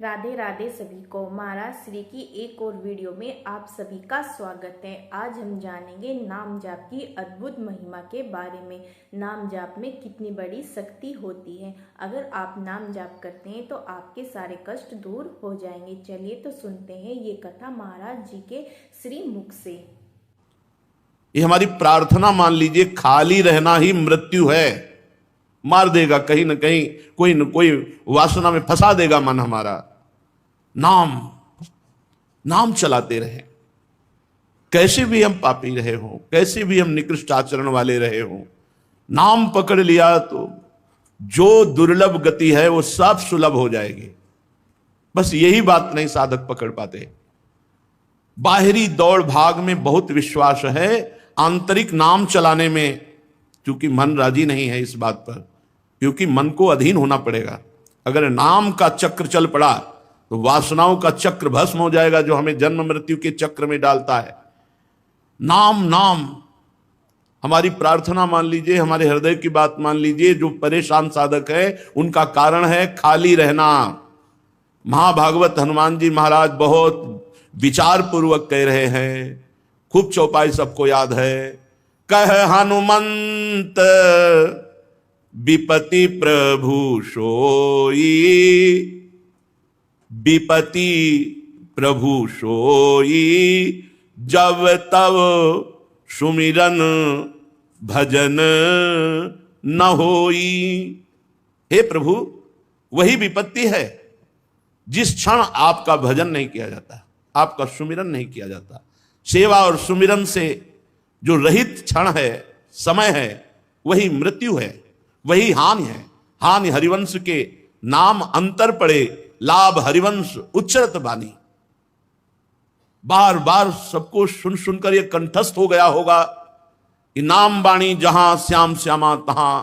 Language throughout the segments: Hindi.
राधे राधे सभी को। महाराज श्री की एक और वीडियो में आप सभी का स्वागत है। आज हम जानेंगे नाम जाप की अद्भुत महिमा के बारे में। नाम जाप में कितनी बड़ी शक्ति होती है। अगर आप नाम जाप करते हैं तो आपके सारे कष्ट दूर हो जाएंगे। चलिए तो सुनते हैं ये कथा महाराज जी के श्री मुख से। ये हमारी प्रार्थना मान लीजिए, खाली रहना ही मृत्यु है। मार देगा कहीं ना कहीं, कोई न कोई वासना में फंसा देगा मन हमारा। नाम नाम चलाते रहे, कैसे भी हम पापी रहे हो, कैसे भी हम निकृष्ट आचरण वाले रहे हो, नाम पकड़ लिया तो जो दुर्लभ गति है वो सब सुलभ हो जाएगी। बस यही बात नहीं साधक पकड़ पाते। बाहरी दौड़ भाग में बहुत विश्वास है, आंतरिक नाम चलाने में क्योंकि मन राजी नहीं है इस बात पर, क्योंकि मन को अधीन होना पड़ेगा। अगर नाम का चक्र चल पड़ा तो वासनाओं का चक्र भस्म हो जाएगा, जो हमें जन्म मृत्यु के चक्र में डालता है। नाम नाम हमारी प्रार्थना मान लीजिए, हमारे हृदय की बात मान लीजिए। जो परेशान साधक है उनका कारण है खाली रहना। महाभागवत हनुमान जी महाराज बहुत विचार पूर्वक कह रहे हैं, खूब चौपाई सबको याद है। कह हनुमंत विपति प्रभु सोई, विपति प्रभु सोई, जब तब सुमिरन भजन न होई। हे प्रभु, वही विपत्ति है जिस क्षण आपका भजन नहीं किया जाता, आपका सुमिरन नहीं किया जाता। सेवा और सुमिरन से जो रहित क्षण है, समय है, वही मृत्यु है, वही हानि है। हानि हरिवंश के नाम अंतर पड़े, लाभ हरिवंश उच्चरत बानी। बार बार सबको सुन सुनकर यह कंठस्थ हो गया होगा कि नाम बाणी जहां श्याम श्यामा तहां,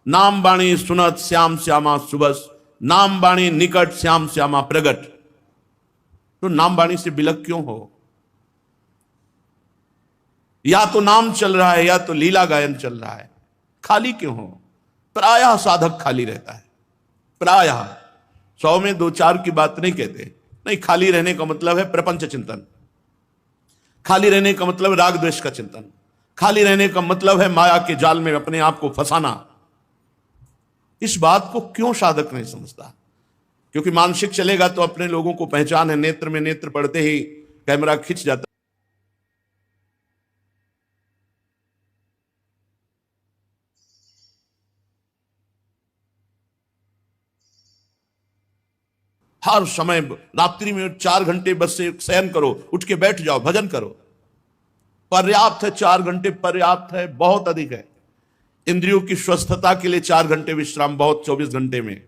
नाम बाणी सुनत श्याम श्यामा सुबस, नाम बाणी निकट श्याम श्यामा प्रगट। तो नाम बाणी से बिलक क्यों हो? या तो नाम चल रहा है या तो लीला गायन चल रहा है, खाली क्यों हो? प्रायः साधक खाली रहता है, प्रायः 100 में 2-4 की बात नहीं कहते। नहीं, खाली रहने का मतलब है प्रपंच चिंतन, खाली रहने का मतलब राग द्वेष का चिंतन, खाली रहने का मतलब है माया के जाल में अपने आप को फंसाना। इस बात को क्यों साधक नहीं समझता? क्योंकि मानसिक चलेगा तो अपने लोगों को पहचान है, नेत्र में नेत्र पड़ते ही कैमरा खिंच जाता। हर समय रात्रि में 4 घंटे बस से शयन करो, उठ के बैठ जाओ, भजन करो। पर्याप्त है, 4 घंटे पर्याप्त है, बहुत अधिक है। इंद्रियों की स्वस्थता के लिए 4 घंटे विश्राम बहुत, 24 घंटे में।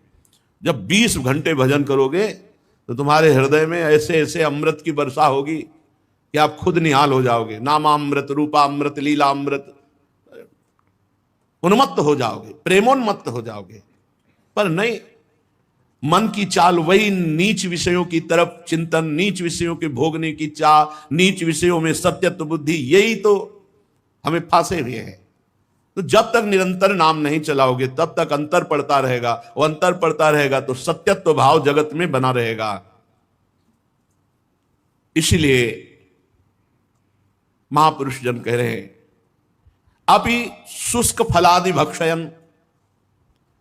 जब 20 घंटे भजन करोगे तो तुम्हारे हृदय में ऐसे ऐसे अमृत की वर्षा होगी कि आप खुद निहाल हो जाओगे। नामामृत, रूपामृत, लीलामृत, उन्मत्त हो जाओगे, प्रेमोन्मत्त हो जाओगे। पर नहीं, मन की चाल वही नीच विषयों की तरफ चिंतन, नीच विषयों के भोगने की चाह, नीच विषयों में सत्यत्व बुद्धि, यही तो हमें फांसे हुए हैं। तो जब तक निरंतर नाम नहीं चलाओगे तब तक अंतर पड़ता रहेगा, और अंतर पड़ता रहेगा तो सत्यत्व भाव जगत में बना रहेगा। इसलिए महापुरुष जन कह रहे हैं, अपि शुष्क फलादि भक्षयन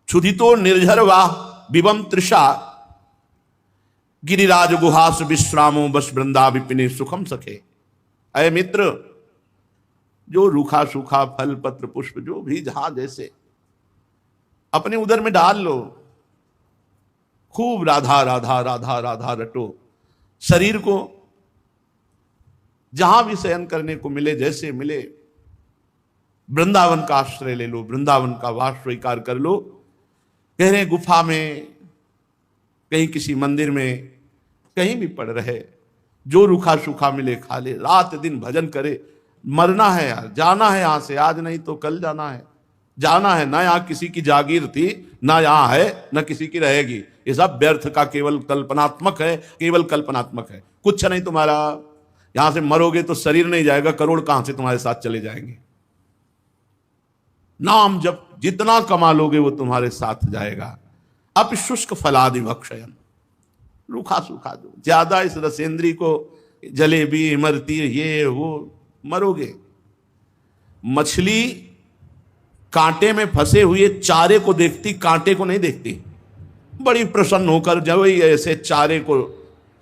क्षुधितो निर्झर वाह विवम तृषा, गिरिराज गुहास विश्रामो बस वृंदा विपिने सुखम सखे। अय मित्र, जो रूखा सूखा फल पत्र पुष्प जो भी जहां जैसे अपने उदर में डाल लो, खूब राधा राधा राधा राधा रटो। शरीर को जहां भी शयन करने को मिले, जैसे मिले, वृंदावन का आश्रय ले लो, वृंदावन का वास स्वीकार कर लो। कह रहे गुफा में, कहीं किसी मंदिर में, कहीं भी पड़ रहे, जो रूखा सूखा मिले खा ले, रात दिन भजन करे। मरना है यार, जाना है यहां से, आज नहीं तो कल जाना है। जाना है ना, यहां किसी की जागीर थी ना, यहां है ना किसी की रहेगी। ये सब व्यर्थ का केवल कल्पनात्मक है, केवल कल्पनात्मक है, कुछ नहीं तुम्हारा। यहां से मरोगे तो शरीर नहीं जाएगा, करोड़ कहां से तुम्हारे साथ चले जाएंगे। नाम जब जितना कमा लोगे वो तुम्हारे साथ जाएगा। अपि शुष्क फलादि भक्षयन, रूखा सूखा दो। ज्यादा इस रसेंद्री को जलेबी इमरती ये वो मरोगे। मछली कांटे में फंसे हुए चारे को देखती, कांटे को नहीं देखती। बड़ी प्रसन्न होकर जब ऐसे चारे को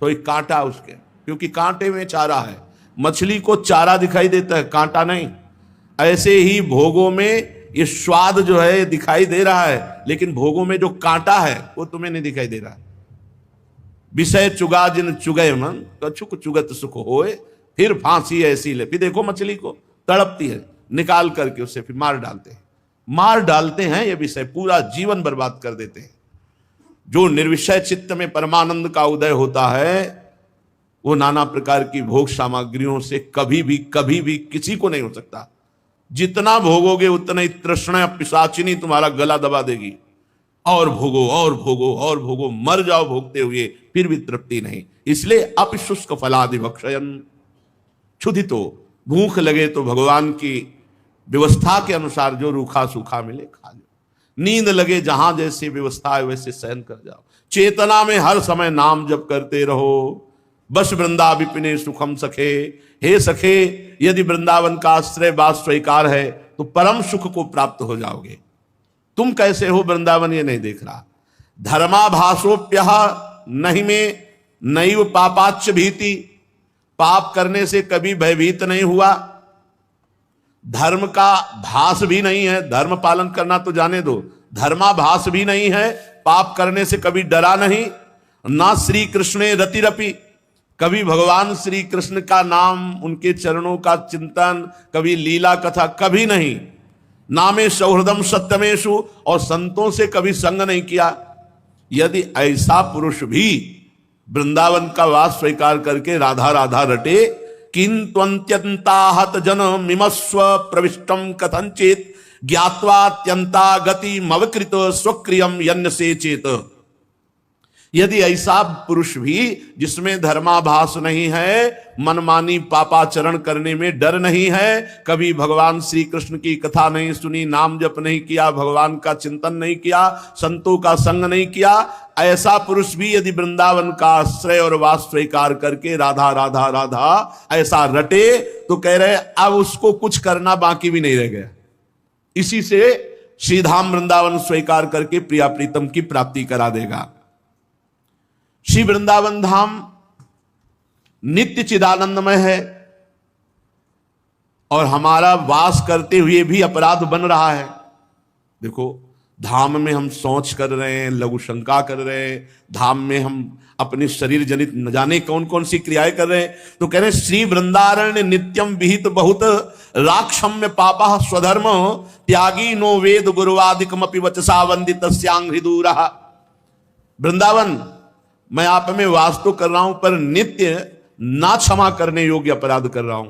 कोई कांटा उसके, क्योंकि कांटे में चारा है। मछली को चारा दिखाई देता है, कांटा नहीं। ऐसे ही भोगों में ये स्वाद जो है दिखाई दे रहा है, लेकिन भोगों में जो कांटा है वो तुम्हें नहीं दिखाई दे रहा है। विषय चुगा जिन चुगय मन, कछुक चुगत सुख होए, फिर फांसी ऐसी ले। फिर देखो मछली को तड़पती है, निकाल करके उसे फिर मार डालते हैं। ये विषय पूरा जीवन बर्बाद कर देते हैं। जो निर्विषय चित्त में परमानंद का उदय होता है, वो नाना प्रकार की भोग सामग्रियों से कभी भी किसी को नहीं हो सकता। जितना भोगोगे उतना ही तृष्णा पिशाचिनी तुम्हारा गला दबा देगी। और भोगो और भोगो और भोगो, मर जाओ भोगते हुए, फिर भी तृप्ति नहीं। इसलिए अपशुष्क फलादि भक्षयन क्षुधितो, भूख लगे तो भगवान की व्यवस्था के अनुसार जो रूखा सूखा मिले खा लो। नींद लगे जहां जैसी व्यवस्था है वैसे सहन कर जाओ। चेतना में हर समय नाम जप करते रहो। बस वृंदाविपिने सुखम सखे, हे सखे, यदि वृंदावन का आश्रय बात स्वीकार है तो परम सुख को प्राप्त हो जाओगे। तुम कैसे हो वृंदावन ये नहीं देख रहा। धर्माभासोप्य नहीं में नैव पापाच्च भीति, पाप करने से कभी भयभीत नहीं हुआ। धर्म का भास भी नहीं है, धर्म पालन करना तो जाने दो, धर्माभास भी नहीं है, पाप करने से कभी डरा नहीं। ना श्री कृष्णे रतिरपि, कभी भगवान श्री कृष्ण का नाम, उनके चरणों का चिंतन, कभी लीला कथा कभी नहीं। नामे सौहृदम सत्यमेशु, और संतों से कभी संग नहीं किया। यदि ऐसा पुरुष भी वृंदावन का वास स्वीकार करके राधा राधा रटे, किंत्वन्त्यंताहत जन मिमस्व प्रविष्टम कथंचित ज्ञात्वात्यंता गति मवकृत स्वक्रियम यन्न से चेत। यदि ऐसा पुरुष भी जिसमें धर्माभास नहीं है, मनमानी पापाचरण करने में डर नहीं है, कभी भगवान श्री कृष्ण की कथा नहीं सुनी, नाम जप नहीं किया, भगवान का चिंतन नहीं किया, संतों का संग नहीं किया, ऐसा पुरुष भी यदि वृंदावन का आश्रय और वास स्वीकार करके राधा राधा राधा ऐसा रटे, तो कह रहे अब उसको कुछ करना बाकी भी नहीं रह गया। इसी से श्रीधाम वृंदावन स्वीकार करके प्रिया प्रीतम की प्राप्ति करा देगा। श्री वृंदावन धाम नित्य चिदानंदमय है, और हमारा वास करते हुए भी अपराध बन रहा है। देखो, धाम में हम शौच कर रहे हैं, लघु शंका कर रहे हैं, धाम में हम अपने शरीर जनित न जाने कौन कौन सी क्रियाएं कर रहे हैं। तो कह रहे हैं श्री वृंदारण्य नित्यम विहित बहुत राक्षम्य पापा स्वधर्म त्यागी नो वेद गुरुवादिकमपि वचसा वंदित स्यांघ्रिदूरः। वृंदावन, मैं आप में वास तो कर रहा हूं, पर नित्य ना क्षमा करने योग्य अपराध कर रहा हूं।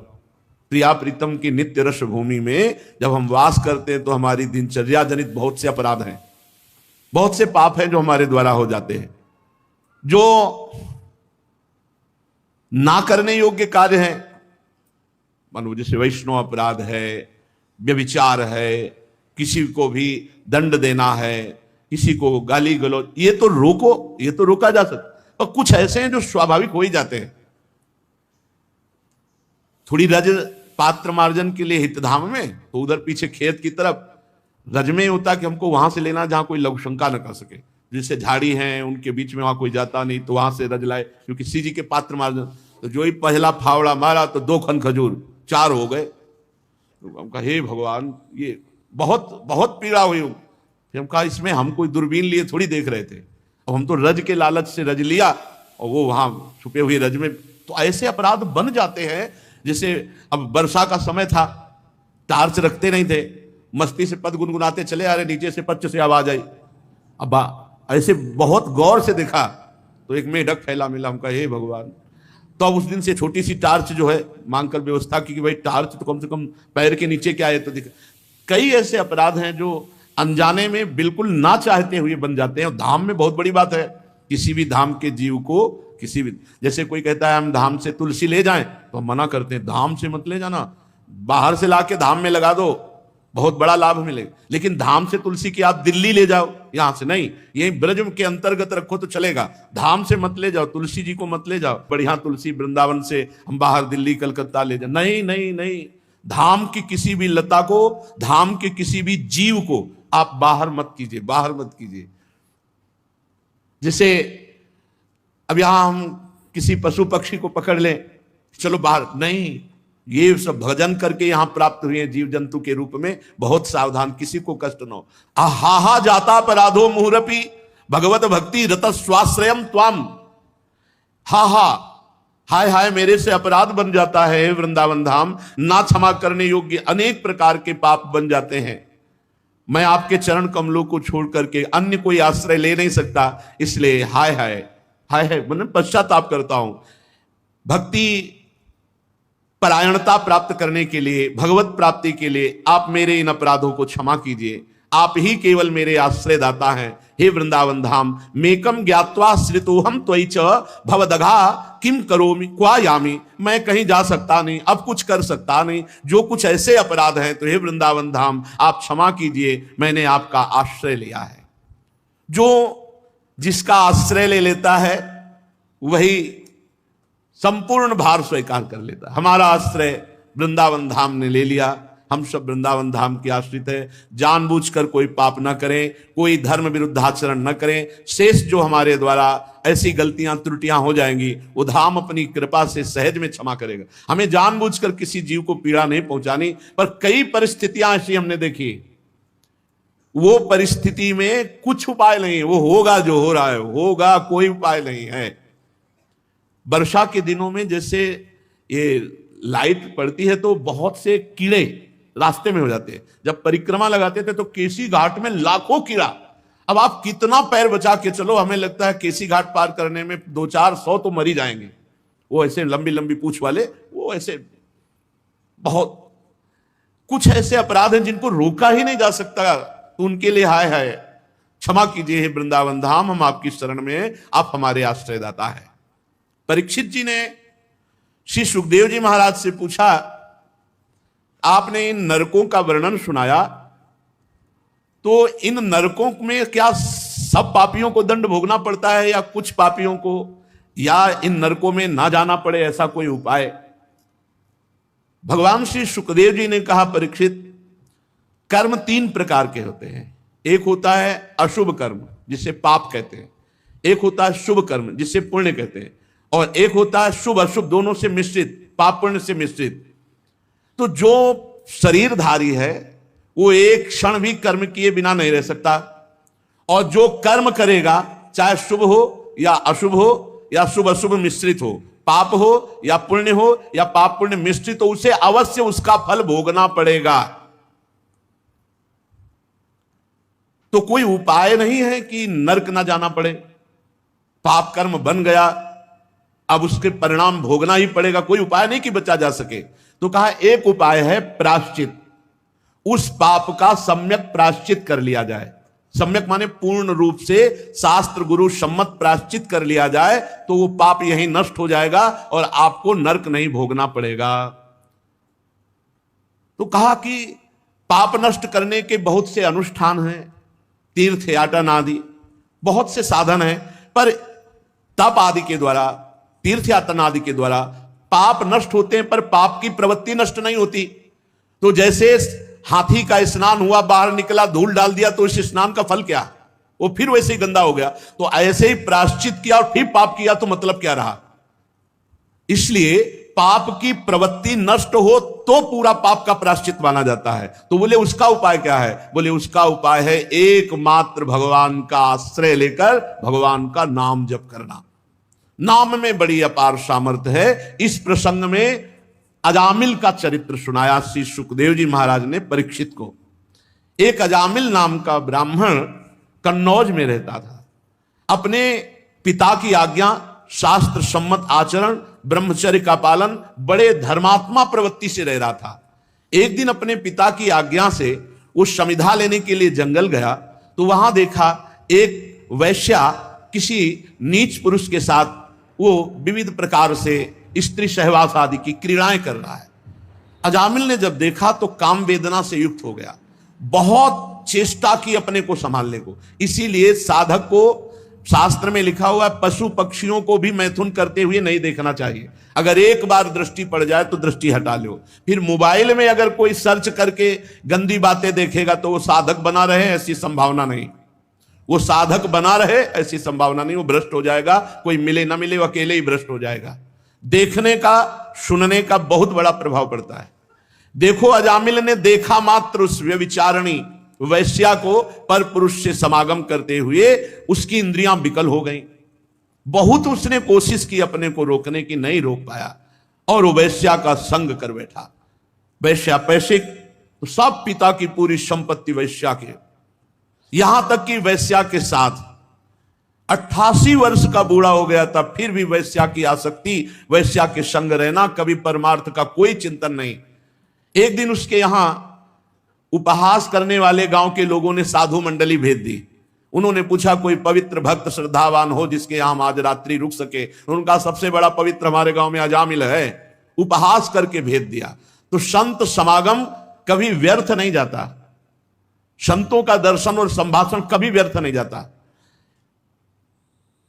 प्रिया प्रीतम की नित्य रस भूमि में जब हम वास करते हैं तो हमारी दिनचर्या जनित बहुत से अपराध हैं, बहुत से पाप हैं जो हमारे द्वारा हो जाते हैं, जो ना करने योग्य कार्य हैं। मानो जैसे वैष्णव अपराध है, व्यभिचार है, किसी को भी दंड देना है, किसी को गाली गलौज, ये तो रोको, ये तो रोका जा सकता। और कुछ ऐसे हैं जो स्वाभाविक हो ही जाते हैं। थोड़ी रज पात्र मार्जन के लिए हितधाम में, तो उधर पीछे खेत की तरफ रज में होता कि हमको वहां से लेना जहां कोई लघु शंका न कर सके। जैसे झाड़ी हैं उनके बीच में वहां कोई जाता नहीं, तो वहां से रज लाए, क्योंकि सीजी के पात्र मार्जन। तो जो ही पहला फावड़ा मारा तो 2 खन खजूर, 4 हो गए। तो हम कहा हे भगवान, ये बहुत बहुत पीड़ा हुई। हम कहा इसमें हम कोई दूरबीन लिए थोड़ी देख रहे थे, अब हम तो रज के लालच से रज लिया और वो वहां छुपे हुए रज में। तो ऐसे अपराध बन जाते हैं। जैसे अब वर्षा का समय था, टार्च रखते नहीं थे, मस्ती से पद गुनगुनाते चले आ रहे, नीचे से पच्च से आवाज आई। अब ऐसे बहुत गौर से देखा तो एक मेढक फैला मिला। हम कहा हे भगवान। तो अब उस दिन से छोटी सी टार्च जो है मांग कर व्यवस्था की कि भाई टार्च तो कम से कम पैर के नीचे क्या है तो दिखा। कई ऐसे अपराध हैं जो अनजाने में बिल्कुल ना चाहते हुए बन जाते हैं। और धाम में बहुत बड़ी बात है, किसी भी धाम के जीव को किसी भी, जैसे कोई कहता है हम धाम से तुलसी ले जाएं, तो हम मना करते हैं, धाम से मत ले जाना, बाहर से लाके धाम में लगा दो, बहुत बड़ा लाभ मिलेगा। लेकिन धाम से तुलसी की आप दिल्ली ले जाओ, यहां से नहीं, यही ब्रज के अंतर्गत रखो तो चलेगा, धाम से मत ले जाओ, तुलसी जी को मत ले जाओ, बढ़िया तुलसी वृंदावन से हम बाहर दिल्ली कलकत्ता ले जाओ, नहीं नहीं नहीं, धाम की किसी भी लता को, धाम के किसी भी जीव को आप बाहर मत कीजिए, बाहर मत कीजिए। जैसे अब यहां हम किसी पशु पक्षी को पकड़ लें, चलो बाहर, नहीं, ये सब भजन करके यहां प्राप्त हुए जीव जंतु के रूप में, बहुत सावधान, किसी को कष्ट न हो। आहा जाता अपराधो मुहुरपि भगवत भक्ति रत स्वाश्रयम त्वाम, हाय हाय मेरे से अपराध बन जाता है वृंदावन धाम, ना क्षमा करने योग्य अनेक प्रकार के पाप बन जाते हैं, मैं आपके चरण कमलों को छोड़ करके अन्य कोई आश्रय ले नहीं सकता, इसलिए हाय हाय हाय हाय मैं पश्चाताप करता हूं। भक्ति परायणता प्राप्त करने के लिए, भगवत प्राप्ति के लिए आप मेरे इन अपराधों को क्षमा कीजिए, आप ही केवल मेरे आश्रय दाता हैं। हे वृंदावन धाम, मेकम ज्ञात्वा श्रितोहम त्वयि च भवदघा किम करोमि क्वा यामि, मैं कहीं जा सकता नहीं, अब कुछ कर सकता नहीं, जो कुछ ऐसे अपराध हैं तो हे वृंदावन धाम आप क्षमा कीजिए, मैंने आपका आश्रय लिया है। जो जिसका आश्रय ले लेता है वही संपूर्ण भार स्वीकार कर लेता है। हमारा आश्रय वृंदावन धाम ने ले लिया, हम सब वृंदावन धाम के आश्रित है, जानबूझकर कोई पाप न करें, कोई धर्म विरुद्ध आचरण न करें, शेष जो हमारे द्वारा ऐसी गलतियां त्रुटियां हो जाएंगी वो धाम अपनी कृपा से सहज में क्षमा करेगा। हमें जानबूझकर किसी जीव को पीड़ा नहीं पहुंचानी, पर कई परिस्थितियां ऐसी हमने देखी, वो परिस्थिति में कुछ उपाय नहीं, वो होगा जो हो रहा है होगा, कोई उपाय नहीं है। वर्षा के दिनों में जैसे ये लाइट पड़ती है तो बहुत से कीड़े रास्ते में हो जाते हैं, जब परिक्रमा लगाते थे तो केसी घाट में लाखों कीड़ा, अब आप कितना पैर बचा के चलो, हमें लगता है केसी घाट पार करने में 200-400 तो मर ही जाएंगे, वो ऐसे लंबी लंबी पूंछ वाले, वो ऐसे बहुत कुछ ऐसे अपराध हैं जिनको रोका ही नहीं जा सकता, तो उनके लिए हाय हाय क्षमा कीजिए हे वृंदावन धाम, हम आपकी शरण में, आप हमारे आश्रयदाता है। परीक्षित जी ने श्री सुखदेव जी महाराज से पूछा, आपने इन नरकों का वर्णन सुनाया, तो इन नरकों में क्या सब पापियों को दंड भोगना पड़ता है या कुछ पापियों को, या इन नरकों में ना जाना पड़े, ऐसा कोई उपाय? भगवान श्री सुखदेव जी ने कहा, परीक्षित, कर्म 3 प्रकार के होते हैं, एक होता है अशुभ कर्म जिसे पाप कहते हैं, एक होता है शुभ कर्म जिसे पुण्य कहते हैं, और एक होता है शुभ अशुभ दोनों से मिश्रित, पाप पुण्य से मिश्रित। तो जो शरीरधारी है वो एक क्षण भी कर्म किए बिना नहीं रह सकता, और जो कर्म करेगा चाहे शुभ हो या अशुभ हो या शुभ अशुभ मिश्रित हो, पाप हो या पुण्य हो या पाप पुण्य मिश्रित हो, उसे अवश्य उसका फल भोगना पड़ेगा। तो कोई उपाय नहीं है कि नरक ना जाना पड़े, पाप कर्म बन गया अब उसके परिणाम भोगना ही पड़ेगा, कोई उपाय नहीं कि बचा जा सके। तो कहा एक उपाय है प्रायश्चित, उस पाप का सम्यक प्रायश्चित कर लिया जाए, सम्यक माने पूर्ण रूप से शास्त्र गुरु सम्मत प्रायश्चित कर लिया जाए, तो वो पाप यहीं नष्ट हो जाएगा और आपको नरक नहीं भोगना पड़ेगा। तो कहा कि पाप नष्ट करने के बहुत से अनुष्ठान हैं, तीर्थ याटन आदि बहुत से साधन हैं, पर तप आदि के द्वारा, तीर्थ यातन आदि के द्वारा पाप नष्ट होते हैं, पर पाप की प्रवृत्ति नष्ट नहीं होती। तो जैसे हाथी का स्नान हुआ, बाहर निकला, धूल डाल दिया, तो इस स्नान का फल क्या, वो फिर वैसे ही गंदा हो गया। तो ऐसे ही प्रायश्चित किया और फिर पाप किया तो मतलब क्या रहा। इसलिए पाप की प्रवृत्ति नष्ट हो तो पूरा पाप का प्रायश्चित माना जाता है। तो बोले उसका उपाय क्या है? बोले उसका उपाय है एकमात्र भगवान का आश्रय लेकर भगवान का नाम जप करना। नाम में बड़ी अपार सामर्थ्य है। इस प्रसंग में अजामिल का चरित्र सुनाया श्री सुखदेव जी महाराज ने परीक्षित को। एक अजामिल नाम का ब्राह्मण कन्नौज में रहता था। अपने पिता की आज्ञा, शास्त्र सम्मत आचरण, ब्रह्मचर्य का पालन, बड़े धर्मात्मा प्रवृत्ति से रह रहा था। एक दिन अपने पिता की आज्ञा से वो समिधा लेने के लिए जंगल गया, तो वहां देखा एक वैश्या किसी नीच पुरुष के साथ वो विविध प्रकार से स्त्री सहवास आदि की क्रीड़ाएं कर रहा है। अजामिल ने जब देखा तो काम वेदना से युक्त हो गया। बहुत चेष्टा की अपने को संभालने को। इसीलिए साधक को, शास्त्र में लिखा हुआ है, पशु पक्षियों को भी मैथुन करते हुए नहीं देखना चाहिए। अगर एक बार दृष्टि पड़ जाए तो दृष्टि हटा लो। फिर मोबाइल में अगर कोई सर्च करके गंदी बातें देखेगा तो वो साधक बना रहे, ऐसी संभावना नहीं। वो साधक बना रहे ऐसी संभावना नहीं, वो भ्रष्ट हो जाएगा। कोई मिले ना मिले, वो अकेले ही भ्रष्ट हो जाएगा। देखने का, सुनने का बहुत बड़ा प्रभाव पड़ता है। देखो, अजामिल ने देखा मात्र उस व्यभिचारिणी वैश्या को पर पुरुष से समागम करते हुए उसकी इंद्रियां विकल हो गईं। बहुत उसने कोशिश की अपने को रोकने की, नहीं रोक पाया और वो वैश्या का संग कर बैठा। वैश्या पैसे तो सब, पिता की पूरी संपत्ति वैश्या के, यहां तक कि वैश्या के साथ 88 वर्ष का बूढ़ा हो गया था, फिर भी वैश्या की आसक्ति, वैश्या के संग रहना, कभी परमार्थ का कोई चिंतन नहीं। एक दिन उसके यहां उपहास करने वाले गांव के लोगों ने साधु मंडली भेज दी। उन्होंने पूछा कोई पवित्र भक्त श्रद्धावान हो जिसके यहां हम आज रात्रि रुक सके। उनका सबसे बड़ा पवित्र हमारे गांव में अजामिल है। उपहास करके भेज दिया। तो संत समागम कभी व्यर्थ नहीं जाता, संतों का दर्शन और संभाषण कभी व्यर्थ नहीं जाता।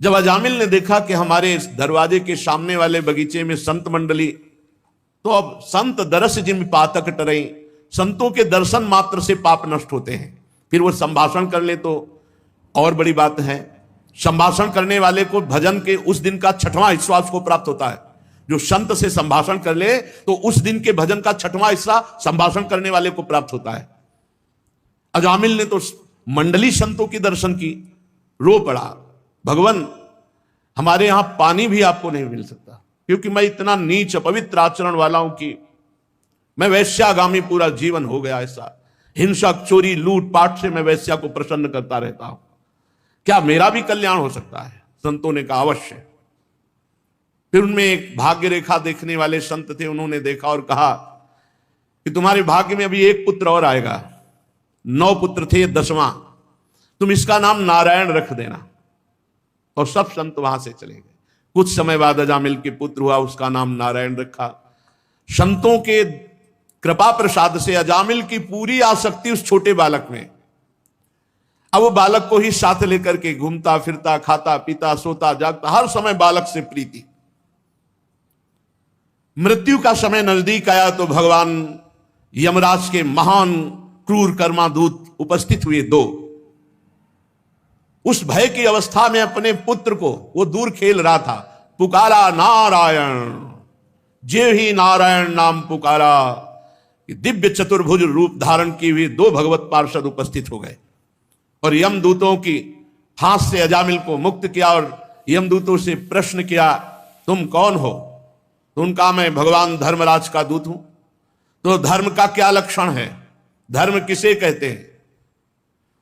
जब अजामिल ने देखा कि हमारे इस दरवाजे के सामने वाले बगीचे में संत मंडली, तो अब संत दरस जिम पातक टरई, संतों के दर्शन मात्र से पाप नष्ट होते हैं। फिर वो संभाषण कर ले तो और बड़ी बात है। संभाषण करने वाले को भजन के उस दिन का 6वां हिस्सा उसको प्राप्त होता है। जो संत से संभाषण कर ले तो उस दिन के भजन का 6वां हिस्सा संभाषण करने वाले को प्राप्त होता है। अजामिल ने तो मंडली संतों की दर्शन की, रो पड़ा, भगवान हमारे यहां पानी भी आपको नहीं मिल सकता, क्योंकि मैं इतना नीच अपवित्र आचरण वाला हूं कि मैं वैश्यागामी पूरा जीवन हो गया। ऐसा हिंसक, चोरी, लूट पाट से मैं वैश्या को प्रसन्न करता रहता हूं। क्या मेरा भी कल्याण हो सकता है? संतों ने कहा अवश्य। फिर उनमें एक भाग्य रेखा देखने वाले संत थे। उन्होंने देखा और कहा कि तुम्हारे भाग्य में अभी एक पुत्र और आएगा। 9 पुत्र थे, 10वां तुम इसका नाम नारायण रख देना। और सब संत वहां से चले गए। कुछ समय बाद अजामिल के पुत्र हुआ, उसका नाम नारायण रखा। संतों के कृपा प्रसाद से अजामिल की पूरी आसक्ति उस छोटे बालक में। अब वो बालक को ही साथ लेकर के घूमता फिरता, खाता पीता, सोता जागता, हर समय बालक से प्रीति। मृत्यु का समय नजदीक आया तो भगवान यमराज के महान क्रूर कर्मादूत उपस्थित हुए 2। उस भय की अवस्था में अपने पुत्र को, वो दूर खेल रहा था, पुकारा नारायण। जे ही नारायण नाम पुकारा, दिव्य चतुर्भुज रूप धारण किए हुए 2 भगवत पार्षद उपस्थित हो गए और यमदूतों की फांस से अजामिल को मुक्त किया और यमदूतों से प्रश्न किया, तुम कौन हो? तो उनका मैं भगवान धर्मराज का दूत हूं। तो धर्म का क्या लक्षण है? धर्म किसे कहते हैं?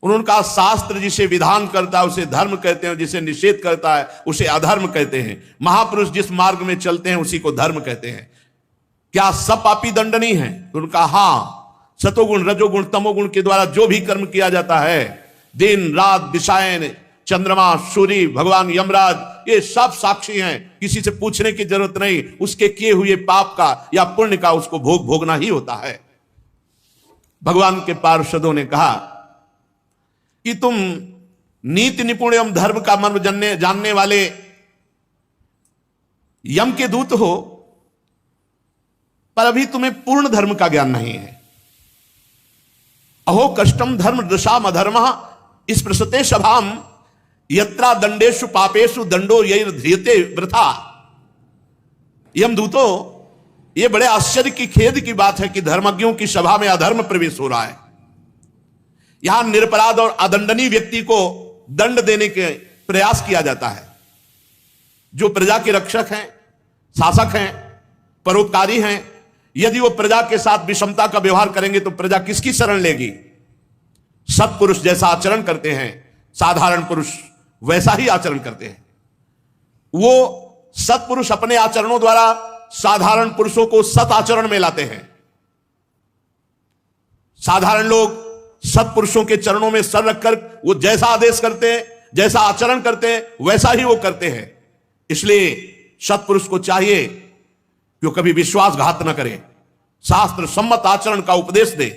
उन्होंने कहा शास्त्र जिसे विधान करता है उसे धर्म कहते हैं, जिसे निषेध करता है उसे अधर्म कहते हैं। महापुरुष जिस मार्ग में चलते हैं उसी को धर्म कहते हैं। क्या सब पापी दंडनीय है? तो उनका हाँ, सतोगुण रजोगुण तमोगुण के द्वारा जो भी कर्म किया जाता है, दिन रात दिशाएं, चंद्रमा सूर्य भगवान यमराज, ये सब साक्षी हैं। किसी से पूछने की जरूरत नहीं, उसके किए हुए पाप का या पुण्य का उसको भोगना ही होता है। भगवान के पार्षदों ने कहा कि तुम नीति निपुण एवं धर्म का मर्म जानने वाले यम के दूत हो, पर अभी तुम्हें पूर्ण धर्म का ज्ञान नहीं है। अहो कष्टम धर्म दशाम अधर्म इस प्रसते सभाम यत्रा दंडेषु पापेषु दंडो यैर ध्रियते वृथा। यमदूतों, ये बड़े आश्चर्य की, खेद की बात है कि धर्मज्ञों की सभा में अधर्म प्रवेश हो रहा है। यहां निरपराध और अदंडनीय व्यक्ति को दंड देने के प्रयास किया जाता है। जो प्रजा के रक्षक हैं, शासक हैं, परोपकारी हैं, यदि वो प्रजा के साथ विषमता का व्यवहार करेंगे तो प्रजा किसकी शरण लेगी? सत्पुरुष जैसा आचरण करते हैं, साधारण पुरुष वैसा ही आचरण करते हैं। वो सत्पुरुष अपने आचरणों द्वारा साधारण पुरुषों को सत आचरण में लाते हैं। साधारण लोग सत्पुरुषों के चरणों में सर रखकर वो जैसा आदेश करते हैं, जैसा आचरण करते हैं, वैसा ही वो करते हैं। इसलिए सत्पुरुष को चाहिए कि वो कभी विश्वासघात न करे, शास्त्र सम्मत आचरण का उपदेश दे।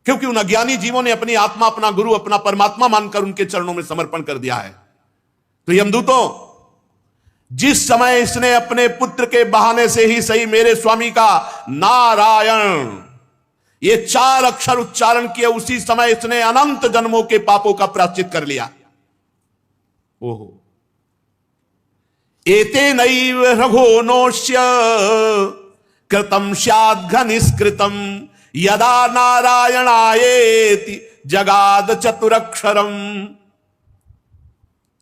क्योंकि उन अज्ञानी जीवों ने अपनी आत्मा, अपना गुरु, अपना परमात्मा मानकर उनके चरणों में समर्पण कर दिया है। तो यमदूतों, जिस समय इसने अपने पुत्र के बहाने से ही सही मेरे स्वामी का नारायण ये 4 अक्षर उच्चारण किए, उसी समय इसने अनंत जन्मों के पापों का प्रायश्चित कर लिया। ओहो, एते नैव रघोनोष्य कृतम स्याद् घनिष्कृतम यदा नारायणायेति जगाद चतुरक्षरम।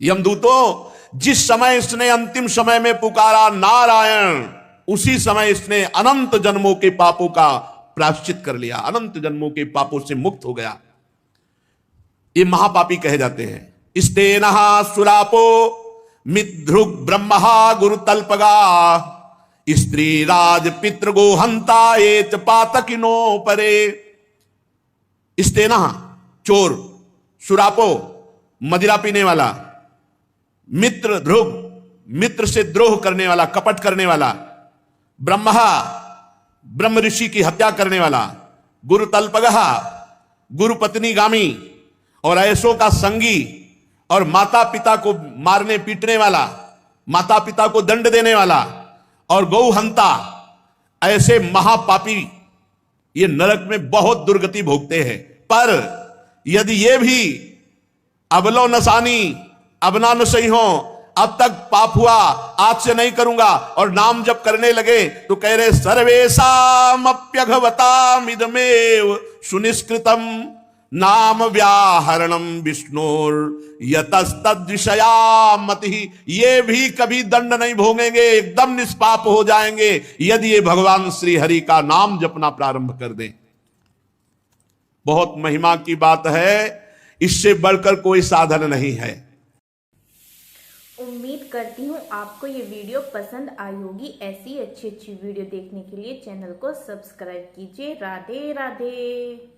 यमदूतों, जिस समय इसने अंतिम समय में पुकारा नारायण, उसी समय इसने अनंत जन्मों के पापों का प्रायश्चित कर लिया, अनंत जन्मों के पापों से मुक्त हो गया। ये महापापी कहे जाते हैं। स्तेनः सुरापो मिद्धृग ब्रह्महा गुरुतल्पगा स्त्री राज पितृगो हंता एत पातकिनो परे। स्तेनः चोर, सुरापो मदिरा पीने वाला, मित्र ध्रुव मित्र से द्रोह करने वाला, कपट करने वाला, ब्रह्महा ब्रह्म ऋषि की हत्या करने वाला, गुरु तल्पगहा गुरु पत्नी गामी और ऐसों का संगी, और माता पिता को मारने पीटने वाला, माता पिता को दंड देने वाला, और गौहंता, ऐसे महापापी ये नरक में बहुत दुर्गति भोगते हैं। पर यदि ये भी अबलो नसानी अबना न सही हो, अब तक पाप हुआ, आज से नहीं करूंगा, और नाम जब करने लगे तो कह रहे सर्वेषामप्यघवतामिदमेव सुनिष्कृतम नाम व्याहरणम विष्णुर यतस्तद्विषया मति। ये भी कभी दंड नहीं भोगेंगे, एकदम निष्पाप हो जाएंगे यदि ये भगवान श्री हरि का नाम जपना प्रारंभ कर दें। बहुत महिमा की बात है, इससे बढ़कर कोई साधन नहीं है। उम्मीद करती हूँ आपको ये वीडियो पसंद आई होगी। ऐसी अच्छी अच्छी वीडियो देखने के लिए चैनल को सब्सक्राइब कीजिए। राधे राधे।